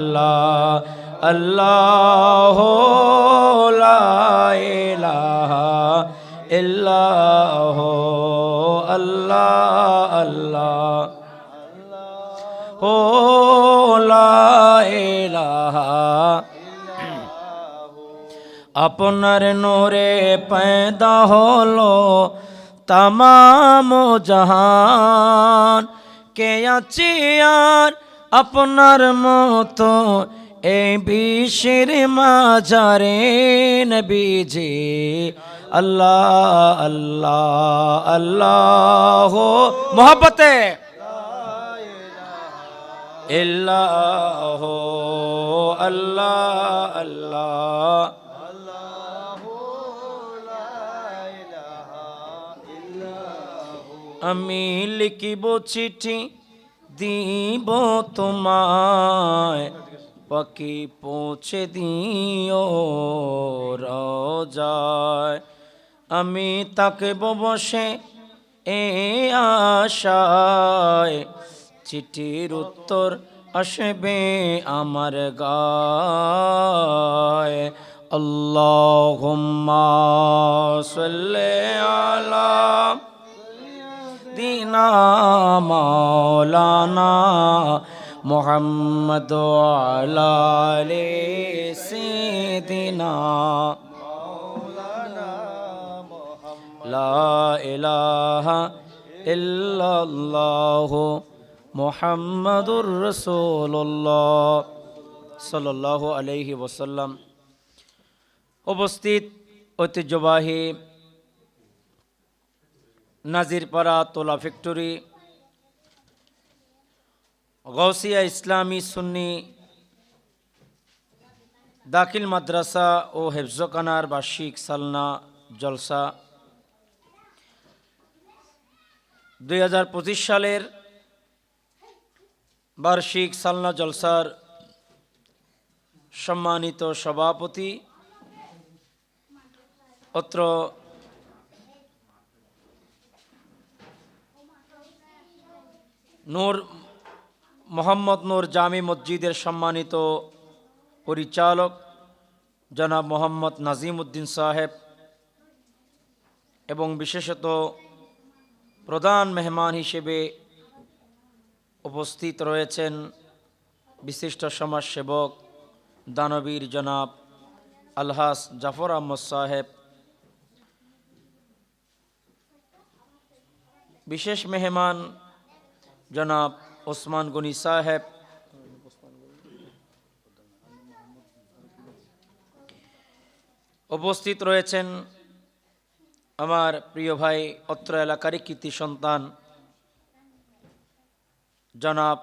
আল্লাহ আল্লাহ লা ইলাহা ইল্লাল্লাহ আল্লাহ আল্লাহ ও লা ইলাহা আপনার নূরে পয়দা হলো তামাম জাহান কে আছে আর আপনার মতো এই বিশ্বের মাঝারে নবীজি আল্লাহ আল্লাহ আল্লাহ মোহব্বতে ইল্লাহ আল্লাহ আল্লাহ আমি লিখিব চিঠি দিব তোমায় পাখি পৌঁছে দিও রোজায় আমি তাকে বসে এ আশায় চিঠির উত্তর আসবে আমার গায় আল্লাহুম্মা সাল্লি আলা দিনা মাওলানা মুহাম্মদ আলা আলি সাইয়্যিদিনা লা ইলাহা ইল্লাল্লাহ মুহাম্মাদুর রাসূলুল্লাহ সাল্লাল্লাহু আলাইহি ওয়াসাল্লাম। উপস্থিত ঐতিহ্যবাহী নাজিরপাড়া তোলা ফ্যাক্টরি গৌসিয়া ইসলামী সুন্নি দাখিল মাদ্রাসা ও হেফজখানার বার্ষিক সালনা জলসা 2025 সালের বার্ষিক সালনা জলসার সম্মানিত সভাপতি অত্র নূর মোহাম্মদ নূর জামি মসজিদের সম্মানিত পরিচালক জনাব মোহাম্মদ নাজিম উদ্দিন সাহেব এবং বিশেষত প্রধান মেহমান হিসেবে উপস্থিত রয়েছেন বিশিষ্ট সমাজসেবক দানবীর জনাব আলহাস জাফর আহমদ সাহেব, বিশেষ মেহমান জনাব ওসমান গনি সাহেব, উপস্থিত রয়েছেন আমার প্রিয় ভাই অত্র এলাকারই কৃতি সন্তান জনাব